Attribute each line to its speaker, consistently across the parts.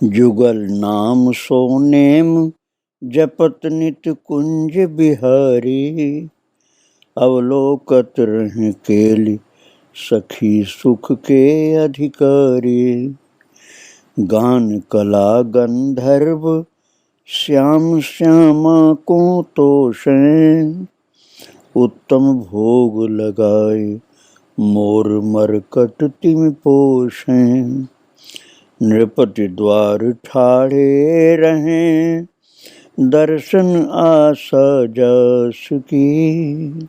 Speaker 1: जुगल नाम so name जपत नित कुंज बिहारी। अवलोकत रह केली सखी सुख के अधिकारी। गान कला गंधर्व श्याम श्यामा को तोषें। उत्तम भोग लगाए मोर मरकट तिम पोषें। नृपति द्वार ठाड़े रहें दर्शन आशा जस की।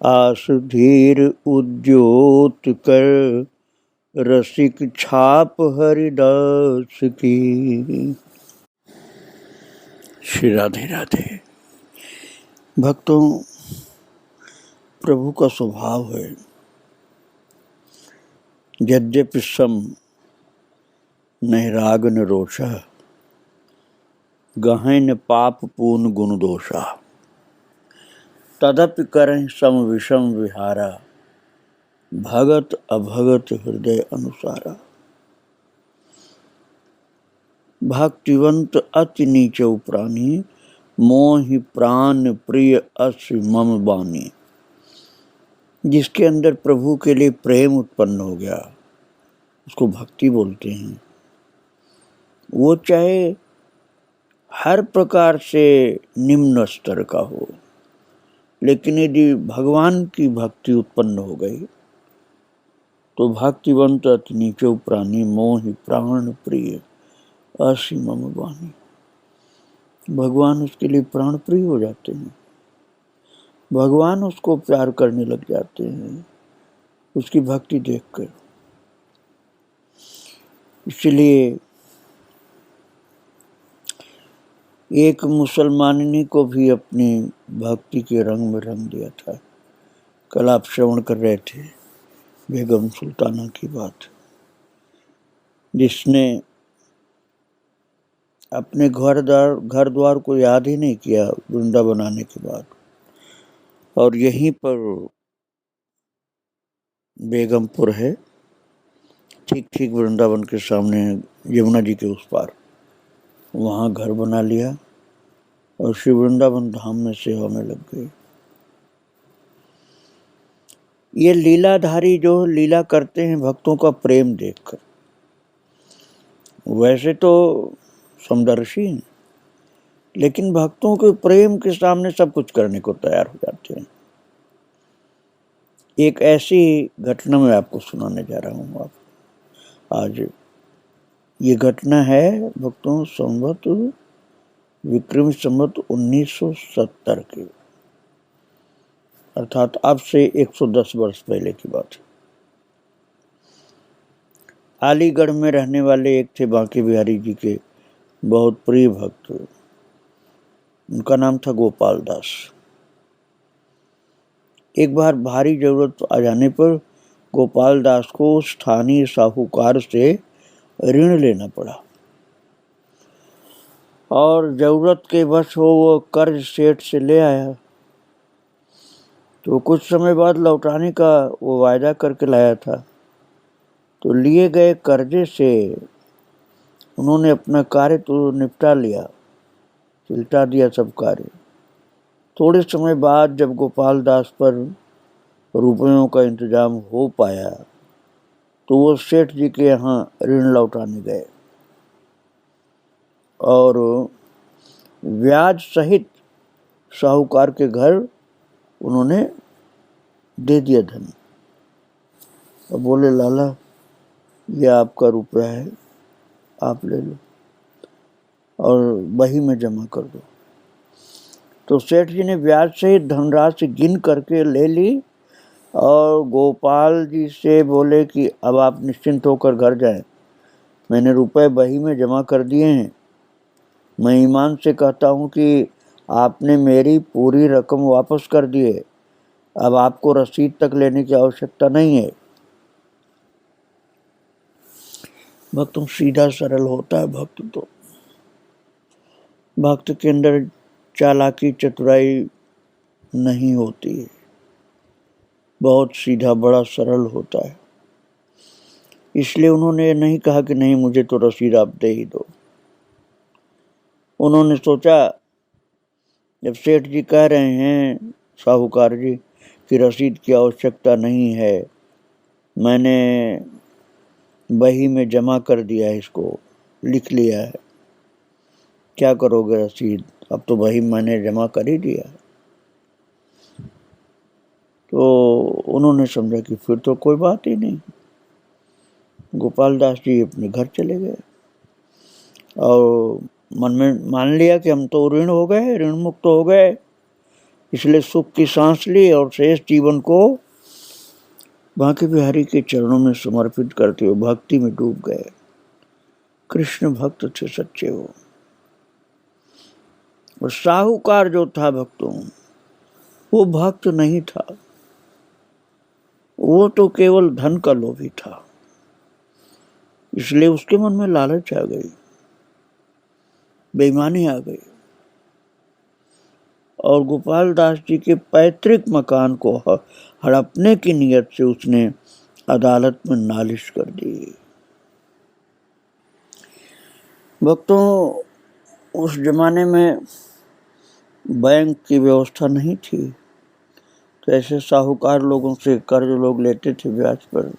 Speaker 1: आस धीर उद्योत कर रसिक छाप हरिदास की। श्री राधे राधे। भक्तों, प्रभु का स्वभाव है यद्यपि सम नहीं राग न रोषा, गहें न पाप पूर्ण गुण दोषा। तदपि करें सम विषम विहारा, भगत अभगत हृदय अनुसारा। भक्तिवंत अति नीचौ प्राणी, मोहि प्राण प्रिय अस मम बानी। जिसके अंदर प्रभु के लिए प्रेम उत्पन्न हो गया उसको भक्ति बोलते हैं। वो चाहे हर प्रकार से निम्न स्तर का हो, लेकिन यदि भगवान की भक्ति उत्पन्न हो गई तो भक्तिवंत अति नीचौ प्राणी, मोहि प्राण प्रिय असी मम बानी। भगवान उसके लिए प्राण प्रिय हो जाते हैं, भगवान उसको प्यार करने लग जाते हैं उसकी भक्ति देखकर। इसलिए एक मुसलमाननी को भी अपनी भक्ति के रंग में रंग दिया था। कल आप श्रवण कर रहे थे बेगम सुल्ताना की बात, जिसने अपने घर द्वार को याद ही नहीं किया वृंदावन आने के बाद, और यहीं पर बेगमपुर है, ठीक ठीक वृंदावन के सामने यमुना जी के उस पार, वहाँ घर बना लिया और श्री वृंदावन धाम में सेवा में लग गई। ये लीलाधारी जो लीला करते हैं भक्तों का प्रेम देखकर, वैसे तो समदर्शी हैं, लेकिन भक्तों के प्रेम के सामने सब कुछ करने को तैयार हो जाते हैं। एक ऐसी घटना मैं आपको सुनाने जा रहा हूँ आप आज। ये घटना है भक्तों संवत विक्रम संवत 1970 की, अर्थात अब से 110 वर्ष पहले की बात है। अलीगढ़ में रहने वाले एक थे बांके बिहारी जी के बहुत प्रिय भक्त, उनका नाम था गोपाल दास। एक बार भारी जरूरत आ जाने पर गोपाल दास को स्थानीय साहूकार से ऋण लेना पड़ा और जरूरत के वश वो कर्ज सेठ से ले आया। तो कुछ समय बाद लौटाने का वो वायदा करके लाया था। तो लिए गए कर्जे से उन्होंने अपना कार्य तो निपटा लिया, चिल्टा दिया सब कार्य। थोड़े समय बाद जब गोपाल दास पर रुपयों का इंतजाम हो पाया तो वो सेठ जी के यहाँ ऋण लौटाने गए और ब्याज सहित साहूकार के घर उन्होंने दे दिया धन। और बोले लाला ये आपका रुपया है, आप ले लो और बही में जमा कर दो। तो सेठ जी ने ब्याज सहित धनराशि गिन करके ले ली और गोपाल जी से बोले कि अब आप निश्चिंत होकर घर जाएं, मैंने रुपए बही में जमा कर दिए हैं। मैं ईमान से कहता हूँ कि आपने मेरी पूरी रकम वापस कर दी है, अब आपको रसीद तक लेने की आवश्यकता नहीं है। भक्त सीधा सरल होता है भक्त, तो भक्त के अंदर चालाकी चतुराई नहीं होती है, बहुत सीधा बड़ा सरल होता है। इसलिए उन्होंने नहीं कहा कि नहीं मुझे तो रसीद आप दे ही दो। उन्होंने सोचा जब सेठ जी कह रहे हैं साहूकार जी कि रसीद की आवश्यकता नहीं है, मैंने बही में जमा कर दिया है, इसको लिख लिया है, क्या करोगे रसीद, अब तो बही मैंने जमा कर ही दिया। तो उन्होंने समझा कि फिर तो कोई बात ही नहीं। गोपाल दास जी अपने घर चले गए और मन में मान लिया कि हम तो ऋण हो गए, ऋण मुक्त हो गए, इसलिए सुख की सांस ली और शेष जीवन को बांके बिहारी के चरणों में समर्पित करते हुए भक्ति में डूब गए। कृष्ण भक्त थे सच्चे वो। और साहूकार जो था भक्तों, वो भक्त नहीं था, वो तो केवल धन का लोभी था। इसलिए उसके मन में लालच आ गई, बेईमानी आ गई और गोपाल दास जी के पैतृक मकान को हड़पने की नियत से उसने अदालत में नालिश कर दी। भक्तों, उस जमाने में बैंक की व्यवस्था नहीं थी, तो ऐसे साहूकार लोगों से कर्ज लोग लेते थे ब्याज पर।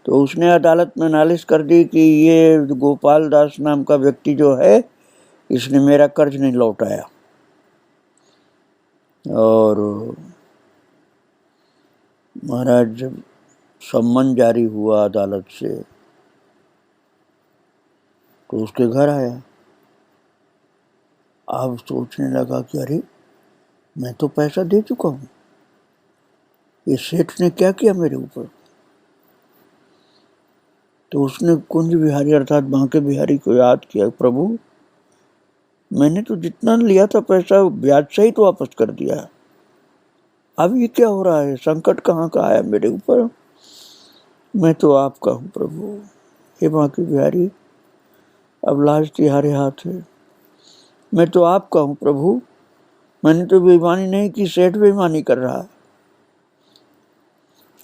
Speaker 1: तो उसने अदालत में नालिश कर दी कि ये गोपाल दास नाम का व्यक्ति जो है, इसने मेरा कर्ज नहीं लौटाया। और महाराज जब सम्मन जारी हुआ अदालत से तो उसके घर आया। अब सोचने लगा कि अरे मैं तो पैसा दे चुका हूँ, ये सेठ ने क्या किया मेरे ऊपर। तो उसने कुंज बिहारी अर्थात बांके बिहारी को याद किया, प्रभु मैंने तो जितना लिया था पैसा ब्याज सहित वापस कर दिया, अब ये क्या हो रहा है, संकट कहाँ का आया मेरे ऊपर, मैं तो आपका हूँ प्रभु। हे बांके बिहारी, अब लाज तिहारे हाथ है, मैं तो आपका हूँ प्रभु, मैंने तो बेईमानी नहीं की, सेठ बेईमानी कर रहा है।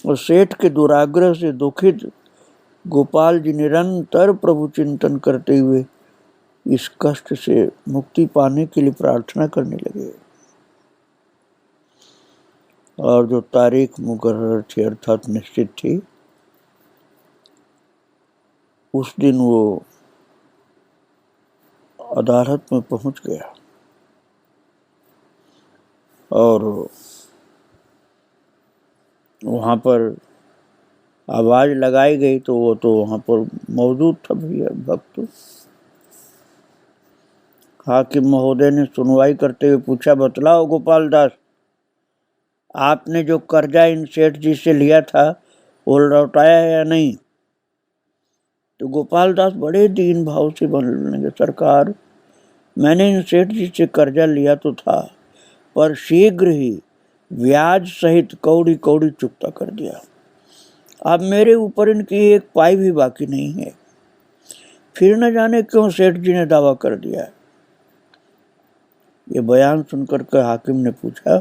Speaker 1: और सेठ के दुराग्रह से दुखित गोपाल जी निरंतर प्रभु चिंतन करते हुए इस कष्ट से मुक्ति पाने के लिए प्रार्थना करने लगे। और जो तारीख मुकर्रर थी अर्थात निश्चित थी, उस दिन वो अदालत में पहुंच गया और वहाँ पर आवाज लगाई गई तो वो तो वहाँ पर मौजूद था भैया भक्त। हाकिम महोदय ने सुनवाई करते हुए पूछा, बतलाओ गोपाल दास, आपने जो कर्जा इन सेठ जी से लिया था वो लौटाया या नहीं। तो गोपाल दास बड़े दीन भाव से बोलने लगे, सरकार मैंने इन सेठ जी से कर्जा लिया तो था, पर शीघ्र ही ब्याज सहित कौड़ी कौड़ी चुकता कर दिया, अब मेरे ऊपर इनकी एक पाई भी बाकी नहीं है। फिर न जाने क्यों सेठ जी ने दावा कर दिया। ये बयान सुनकर के हाकिम ने पूछा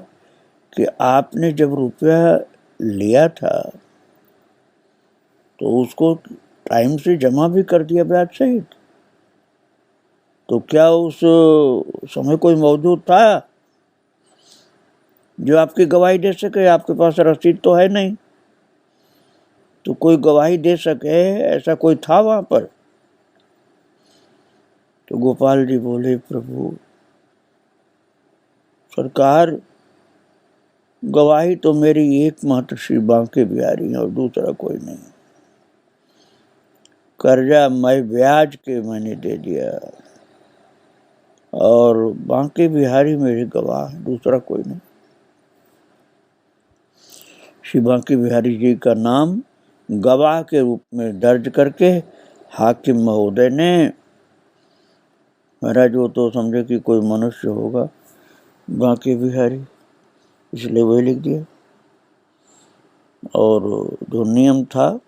Speaker 1: कि आपने जब रुपया लिया था तो उसको टाइम से जमा भी कर दिया ब्याज सहित, तो क्या उस समय कोई मौजूद था जो आपकी गवाही दे सके। आपके पास रसीद तो है नहीं, तो कोई गवाही दे सके ऐसा कोई था वहां पर। तो गोपाल जी बोले, प्रभु सरकार गवाही तो मेरी एकमात्र श्री बांके बिहारी है और दूसरा कोई नहीं। कर्जा मैं ब्याज के मैंने दे दिया और बांके बिहारी मेरे गवाह, दूसरा कोई नहीं। श्री बांके बिहारी जी का नाम गवाह के रूप में दर्ज करके हाकिम महोदय ने, महाराज वो तो समझे कि कोई मनुष्य होगा बांके बिहारी, इसलिए वही लिख दिया। और जो नियम था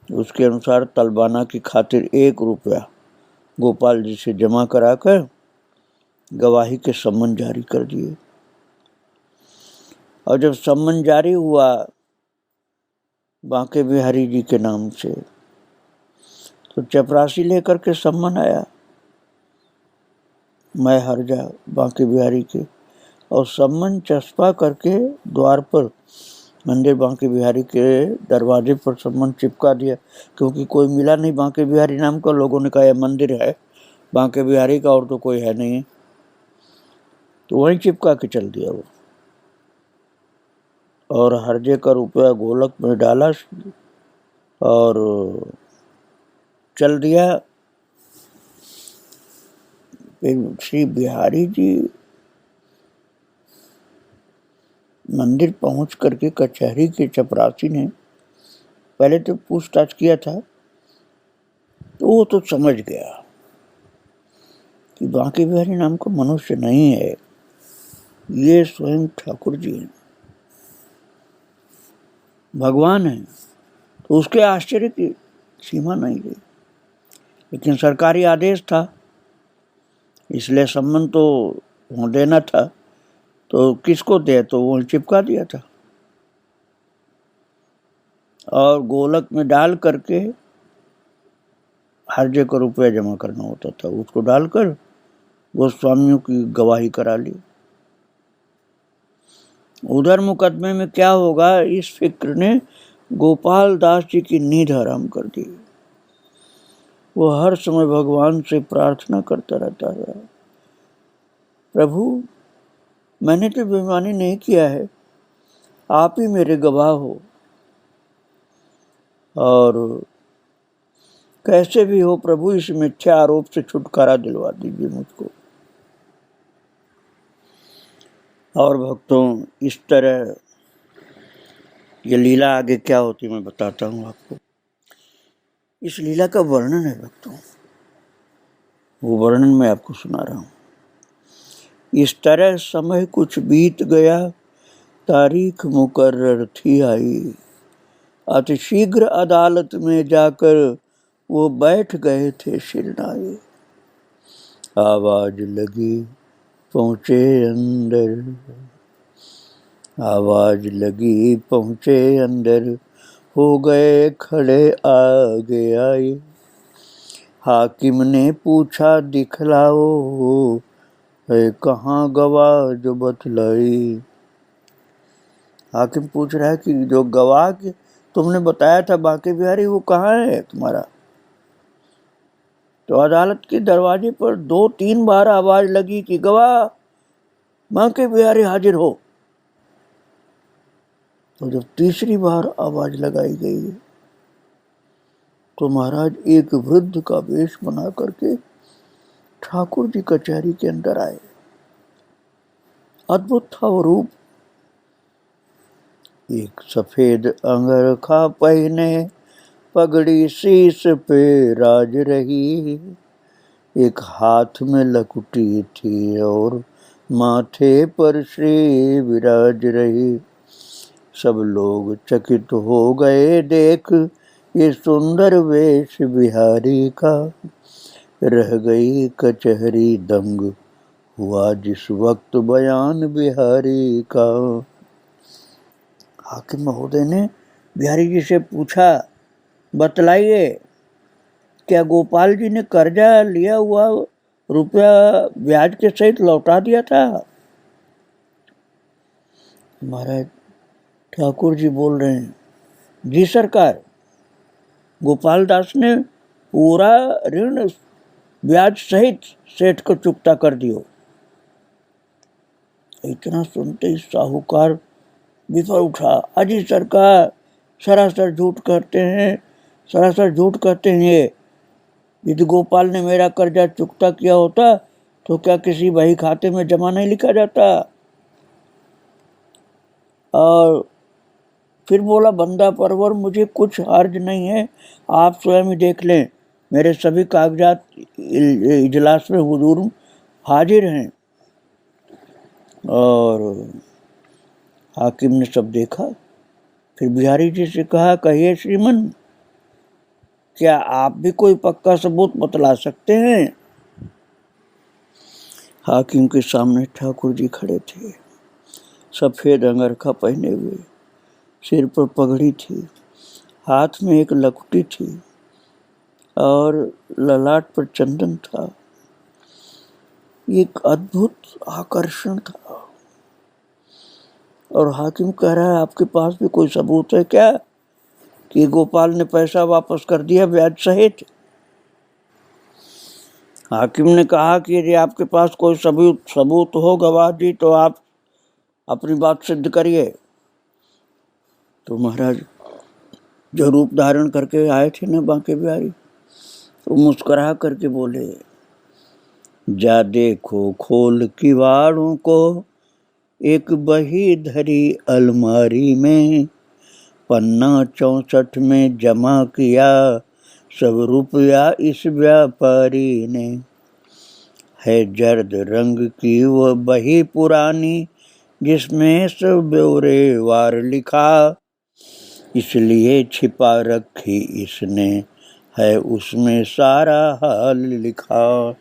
Speaker 1: उसके अनुसार तलबाना की खातिर 1 रुपया गोपाल जी से जमा कराकर गवाही के सम्मन जारी कर दिए। और जब सम्मन जारी हुआ बांके बिहारी जी के नाम से। तो चपरासी लेकर के सम्मन आया, मैं हर्जा बांके बिहारी के, और सम्मन चस्पा करके द्वार पर, मंदिर बांके बिहारी के दरवाजे पर सम्मन चिपका दिया, क्योंकि कोई मिला नहीं बांके बिहारी नाम का। लोगों ने कहा यह मंदिर है बांके बिहारी का और तो कोई है नहीं, तो वहीं चिपका के चल दिया वो। और हर्जे का रुपया गोलक में डाला और चल दिया। फिर श्री बिहारी जी मंदिर पहुंच करके कचहरी के चपरासी ने पहले तो पूछताछ किया था, तो वो तो समझ गया कि बांके बिहारी नाम का मनुष्य नहीं है, ये स्वयं ठाकुर जी हैं, भगवान हैं। तो उसके आश्चर्य की सीमा नहीं रही। लेकिन सरकारी आदेश था, इसलिए सम्मन तो वहाँ देना था, तो किसको दे, तो वो चिपका दिया था। और गोलक में डाल करके हर्जे को रुपया जमा करना होता था, उसको डालकर गोस्वामियों की गवाही करा ली। उधर मुकदमे में क्या होगा, इस फिक्र ने गोपाल दास जी की नींद हराम कर दी। वो हर समय भगवान से प्रार्थना करता रहता है, प्रभु मैंने तो बेईमानी नहीं किया है, आप ही मेरे गवाह हो, और कैसे भी हो प्रभु इस मिथ्या आरोप से छुटकारा दिलवा दीजिए मुझको। और भक्तों, इस तरह ये लीला आगे क्या होती मैं बताता हूँ आपको। इस लीला का वर्णन है भक्तों, वो वर्णन मैं आपको सुना रहा हूँ। इस तरह समय कुछ बीत गया, तारीख मुकर्रर थी आई, अति शीघ्र अदालत में जाकर वो बैठ गए थे शिरनाई। आवाज लगी पहुँचे अंदर, आवाज लगी पहुँचे अंदर, हो गए खड़े आगे आए। हाकिम ने पूछा दिखलाओ, है कहाँ गवाह जो बतलाई। हाकिम पूछ रहा है कि जो गवाह की तुमने बताया था बांके बिहारी, वो कहाँ है तुम्हारा। तो अदालत के दरवाजे पर 2-3 बार आवाज लगी कि गवाह बांके बिहारी हाजिर हो। तो जब तीसरी बार आवाज लगाई गई तो महाराज एक वृद्ध का वेश बना करके ठाकुर जी कचहरी के अंदर आए। अद्भुत था वो रूप। एक सफेद अंगरखा पहने, पगड़ी शीश पे राज रही, एक हाथ में लकुटी थी और माथे पर श्री विराज रही। सब लोग चकित हो गए देख ये सुंदर वेश बिहारी का, रह गई कचहरी दंग हुआ जिस वक्त बयान बिहारी का। हाकिम महोदय ने बिहारी जी से पूछा, बतलाइए क्या गोपाल जी ने कर्जा लिया हुआ रुपया ब्याज के सहित लौटा दिया था। महाराज ठाकुर जी बोल रहे हैं, जी सरकार, गोपाल दास ने पूरा ऋण ब्याज सहित सेठ को चुकता कर दियो। इतना सुनते ही साहूकार बिफर उठा, अजी सरकार सरासर झूठ करते हैं, सरासर झूठ करते हैं। यदि गोपाल ने मेरा कर्जा चुकता किया होता तो क्या किसी बही खाते में जमा नहीं लिखा जाता। और फिर बोला, बंदा परवर मुझे कुछ हर्ज नहीं है, आप स्वयं ही देख लें, मेरे सभी कागजात इजलास में हुजूर हाजिर हैं। और हाकिम ने सब देखा। फिर बिहारी जी से कहा, कहिए श्रीमन, क्या आप भी कोई पक्का सबूत बतला सकते हैं। हाकिम के सामने ठाकुर जी खड़े थे, सफेद अंगरखा पहने हुए, सिर पर पगड़ी थी, हाथ में एक लकुटी थी और ललाट पर चंदन था। एक अद्भुत आकर्षण था। और हाकिम कह रहा है, आपके पास भी कोई सबूत है क्या कि गोपाल ने पैसा वापस कर दिया ब्याज सहित? हाकिम ने कहा कि यदि आपके पास कोई सबूत हो गवाह जी, तो आप अपनी बात सिद्ध करिए। तो महाराज जो रूप धारण करके आए थे ना बांके बिहारी, तो मुस्कुरा करके बोले, जा देखो खोल किवाड़ों को, एक बही धरी अलमारी में, पन्ना 64 में जमा किया सब रुपया इस व्यापारी ने। है जर्द रंग की वह बही पुरानी, जिसमें सब ब्यौरेवार लिखा, इसलिए छिपा रखी इसने, है उसमें सारा हाल लिखा।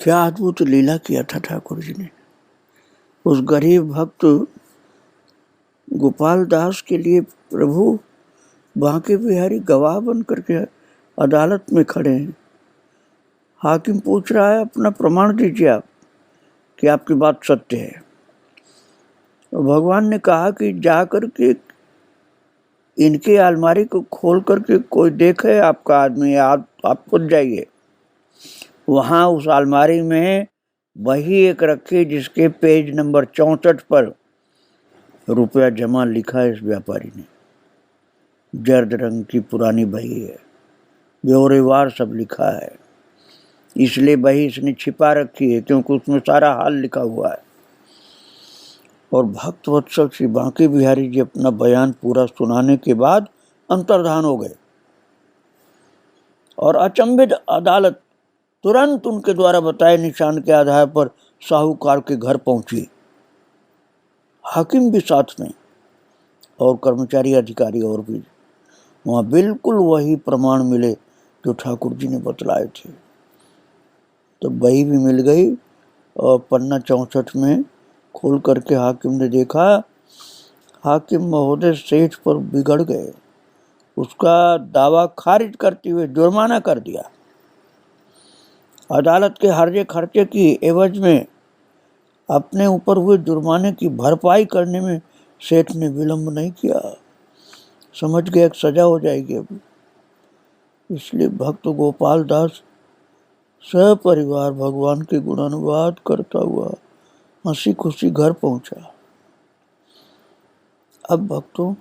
Speaker 1: क्या अद्भुत लीला किया था ठाकुर जी ने। उस गरीब भक्त गोपाल दास के लिए प्रभु बांके बिहारी गवाह बन करके अदालत में खड़े हैं। हाकिम पूछ रहा है, अपना प्रमाण दीजिए आप कि आपकी बात सत्य है। तो भगवान ने कहा कि जा करके इनके अलमारी को खोल करके कोई देखे आपका आदमी, आप खुद जाइए। वहां उस अलमारी में वही एक रखी जिसके पेज नंबर 64 पर रुपया जमा लिखा है इस व्यापारी ने। जर्द रंग की पुरानी बही है, ब्यौरेवार सब लिखा है, इसलिए बही इसने छिपा रखी है क्योंकि उसमें सारा हाल लिखा हुआ है। और भक्त वत्सल श्री बांके बिहारी जी अपना बयान पूरा सुनाने के बाद अंतर्धान हो गए और अचंभित अदालत तुरंत उनके द्वारा बताए निशान के आधार पर साहूकार के घर पहुंची। हाकिम भी साथ में और कर्मचारी अधिकारी और भी। वहां बिल्कुल वही प्रमाण मिले जो ठाकुर जी ने बतलाए थे। तो बही भी मिल गई और पन्ना 64 में खोल करके हाकिम ने देखा। हाकिम महोदय सेठ पर बिगड़ गए, उसका दावा खारिज करते हुए जुर्माना कर दिया। अदालत के हर्जे खर्चे की एवज में अपने ऊपर हुए जुर्माने की भरपाई करने में सेठ ने विलंब नहीं किया। समझ गए एक सजा हो जाएगी अभी। इसलिए भक्त गोपाल दास सपरिवार भगवान के गुणानुवाद करता हुआ हंसी खुशी घर पहुंचा। अब भक्तों,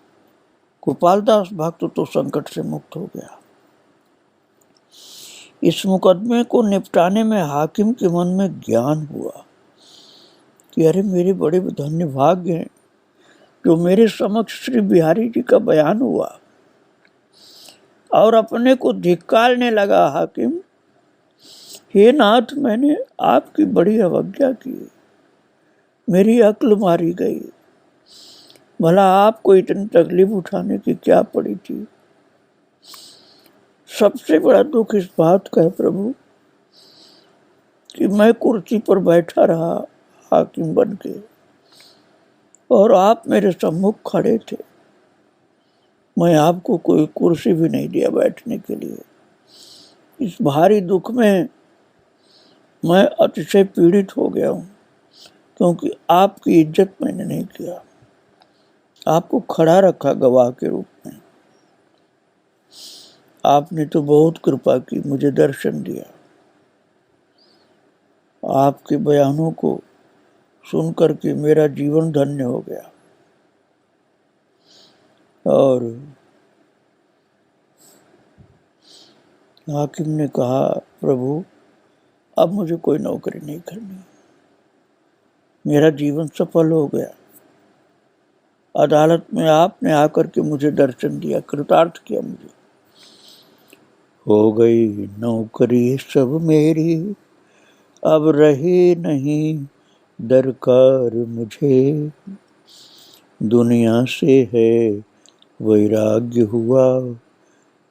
Speaker 1: गोपाल दास भक्त तो संकट से मुक्त हो गया। इस मुकदमे को निपटाने में हाकिम के मन में ज्ञान हुआ कि अरे मेरे बड़े धन्य भाग्य हैं जो मेरे समक्ष श्री बिहारी जी का बयान हुआ। और अपने को धिक्कारने लगा हाकिम, हे नाथ, मैंने आपकी बड़ी अवज्ञा की, मेरी अक्ल मारी गई। भला आपको इतनी तकलीफ उठाने की क्या पड़ी थी? सबसे बड़ा दुख इस बात का है प्रभु कि मैं कुर्सी पर बैठा रहा हाकिम बन के और आप मेरे सम्मुख खड़े थे। मैं आपको कोई कुर्सी भी नहीं दिया बैठने के लिए। इस भारी दुख में मैं अतिशय पीड़ित हो गया हूँ क्योंकि आपकी इज्जत मैंने नहीं किया, आपको खड़ा रखा गवाह के रूप में। आपने तो बहुत कृपा की, मुझे दर्शन दिया। आपके बयानों को सुन करके मेरा जीवन धन्य हो गया। और हाकिम ने कहा, प्रभु अब मुझे कोई नौकरी नहीं करनी, मेरा जीवन सफल हो गया। अदालत में आपने आकर के मुझे दर्शन दिया, कृतार्थ किया मुझे। हो गई नौकरी सब मेरी, अब रही नहीं दरकार मुझे, दुनिया से है वैराग्य हुआ,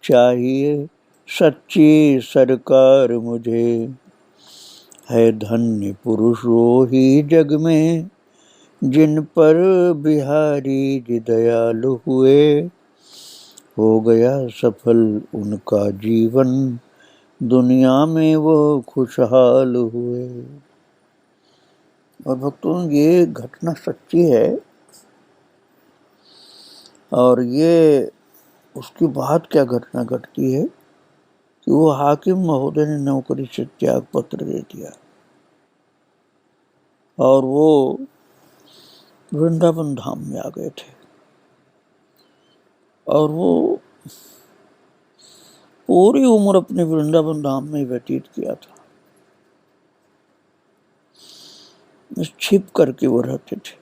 Speaker 1: चाहिए सच्ची सरकार मुझे। है धन्य पुरुष वो ही जग में, जिन पर बिहारी जी दयालु हुए, हो गया सफल उनका जीवन, दुनिया में वो खुशहाल हुए। और भक्तों, ये घटना सच्ची है। और ये उसके बाद क्या घटना घटती है कि वो हाकिम महोदय ने नौकरी से त्याग पत्र दे दिया और वो वृंदावन धाम में आ गए थे। और वो पूरी उम्र अपने वृंदावन धाम में व्यतीत किया था। छिप करके वो रहते थे,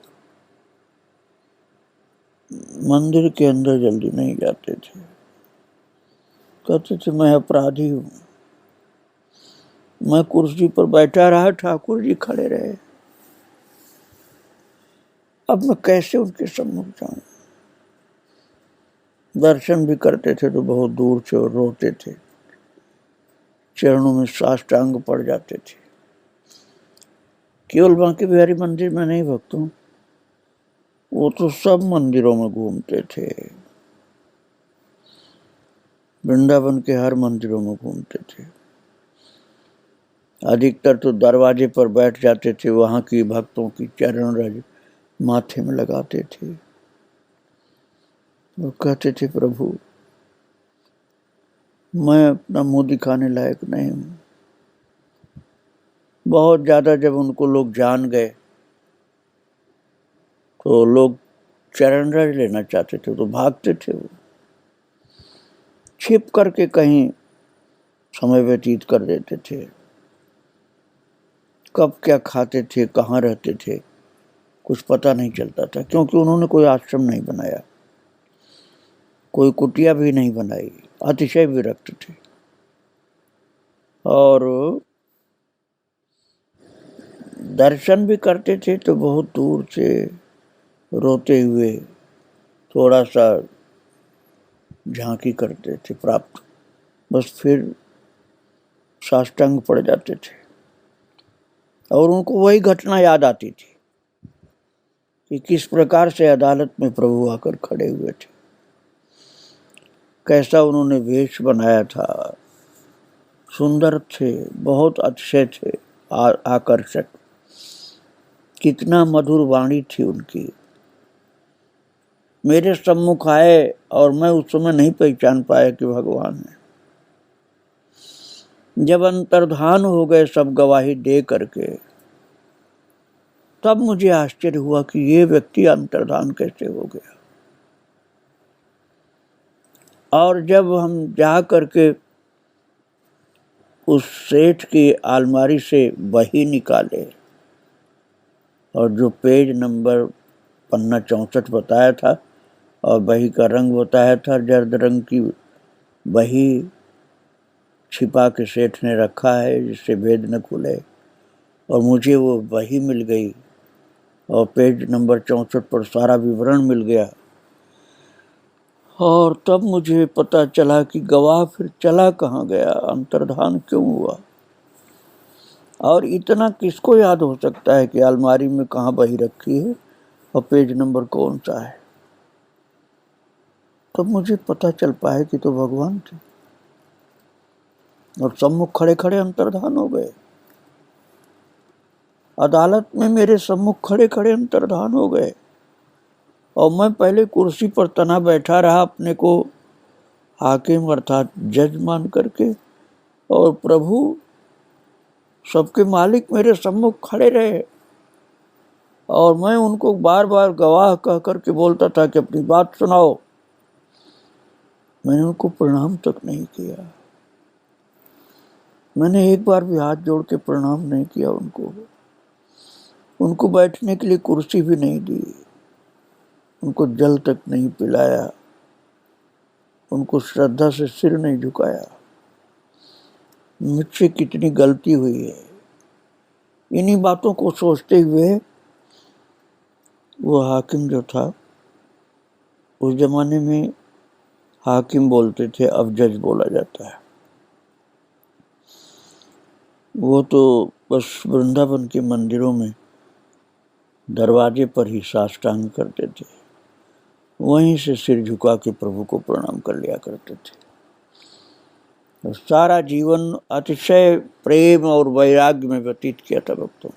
Speaker 1: मंदिर के अंदर जल्दी नहीं जाते थे। कहते थे मैं अपराधी हूं, मैं कुर्सी पर बैठा रहा, ठाकुर जी खड़े रहे, अब मैं कैसे उनके सम्मुख जाऊं। दर्शन भी करते थे तो बहुत दूर से और रोते थे, चरणों में साष्टांग पड़ जाते थे। केवल बांके बिहारी मंदिर में नहीं भक्तों, वो तो सब मंदिरों में घूमते थे, वृंदावन के हर मंदिरों में घूमते थे। अधिकतर तो दरवाजे पर बैठ जाते थे, वहां की भक्तों की चरण रज माथे में लगाते थे। वो कहते थे प्रभु मैं अपना मुंह दिखाने लायक नहीं हूं। बहुत ज्यादा जब उनको लोग जान गए तो लोग चरण रज लेना चाहते थे तो भागते थे, वो छिप करके कहीं समय व्यतीत कर देते थे। कब क्या खाते थे, कहाँ रहते थे, कुछ पता नहीं चलता था, क्योंकि उन्होंने कोई आश्रम नहीं बनाया, कोई कुटिया भी नहीं बनाई, अतिशय विरक्त थे। और दर्शन भी करते थे तो बहुत दूर से रोते हुए थोड़ा सा झांकी करते थे प्राप्त, बस फिर साष्टांग पड़ जाते थे। और उनको वही घटना याद आती थी कि किस प्रकार से अदालत में प्रभु आकर खड़े हुए थे, कैसा उन्होंने वेश बनाया था, सुंदर थे, बहुत अच्छे थे, आकर्षक, कितना मधुर वाणी थी उनकी। मेरे सम्मुख आए और मैं उस समय नहीं पहचान पाया कि भगवान है। जब अंतर्धान हो गए सब गवाही दे करके, तब मुझे आश्चर्य हुआ कि ये व्यक्ति अंतर्धान कैसे हो गया। और जब हम जा करके उस सेठ की अलमारी से बही निकाले और जो पेज नंबर पन्ना 64 बताया था और बही का रंग बताया था जर्द रंग की बही छिपा के सेठ ने रखा है जिससे भेद न खुले, और मुझे वो बही मिल गई और पेज नंबर 64 पर सारा विवरण मिल गया। और तब मुझे पता चला कि गवाह फिर चला कहाँ गया, अंतर्धान क्यों हुआ। और इतना किसको याद हो सकता है कि अलमारी में कहाँ बही रखी है और पेज नंबर कौन सा है। तब मुझे पता चल पाया कि तो भगवान थे और सम्मुख खड़े खड़े अंतर्धान हो गए। अदालत में मेरे सम्मुख खड़े खड़े अंतर्धान हो गए और मैं पहले कुर्सी पर तना बैठा रहा, अपने को हाकिम अर्थात जज मान करके, और प्रभु सबके मालिक मेरे सम्मुख खड़े रहे और मैं उनको बार बार गवाह कह करके बोलता था कि अपनी बात सुनाओ। मैंने उनको प्रणाम तक नहीं किया, मैंने एक बार भी हाथ जोड़ के प्रणाम नहीं किया उनको बैठने के लिए कुर्सी भी नहीं दी, उनको जल तक नहीं पिलाया, उनको श्रद्धा से सिर नहीं झुकाया। मुझसे कितनी गलती हुई है। इन्हीं बातों को सोचते हुए वो हाकिम जो था, उस जमाने में हाकिम बोलते थे, अब जज बोला जाता है, वो तो बस वृंदावन के मंदिरों में दरवाजे पर ही साष्टांग करते थे वहीं से सिर झुका के प्रभु को प्रणाम कर लिया करते थे। तो सारा जीवन अतिशय प्रेम और वैराग्य में व्यतीत किया था भक्तों।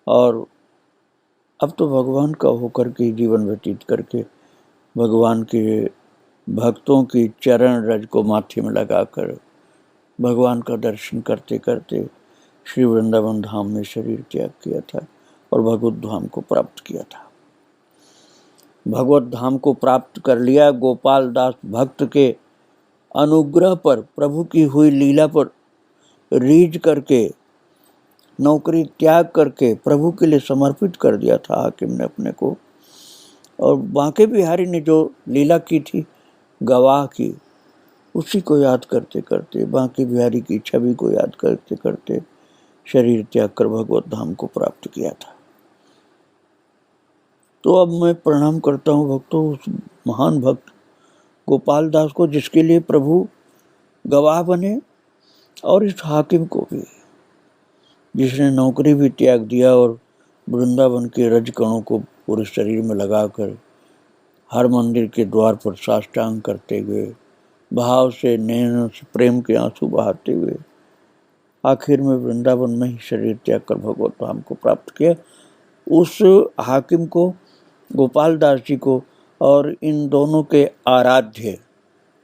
Speaker 1: और अब तो भगवान का होकर के जीवन व्यतीत करके भगवान के भक्तों की चरण रज को माथे में लगाकर भगवान का दर्शन करते करते श्री वृंदावन धाम में शरीर त्याग किया था और भगवत धाम को प्राप्त किया था। भगवत धाम को प्राप्त कर लिया। गोपाल दास भक्त के अनुग्रह पर, प्रभु की हुई लीला पर रीझ करके नौकरी त्याग करके प्रभु के लिए समर्पित कर दिया था हाकिम ने अपने को। और बांके बिहारी ने जो लीला की थी, गवाह की, उसी को याद करते करते, बांके बिहारी की छवि को याद करते करते शरीर त्याग कर भगवत धाम को प्राप्त किया था। तो अब मैं प्रणाम करता हूँ भक्तों उस महान भक्त गोपाल दास को, जिसके लिए प्रभु गवाह बने, और इस हाकिम को भी, जिसने नौकरी भी त्याग दिया और वृंदावन के रजकणों को पूरे शरीर में लगाकर हर मंदिर के द्वार पर साष्टांग करते हुए, भाव से, नैनों से प्रेम के आंसू बहाते हुए आखिर में वृंदावन में ही शरीर त्याग कर भगवत धाम को प्राप्त किया। उस हाकिम को, गोपाल दास जी को और इन दोनों के आराध्य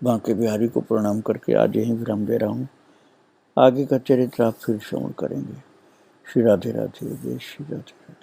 Speaker 1: बांके बिहारी को प्रणाम करके आज यहीं विराम दे रहा हूँ। आगे का चरित्र आप फिर श्रवण करेंगे। श्री राधे राधे, जय श्री राधे।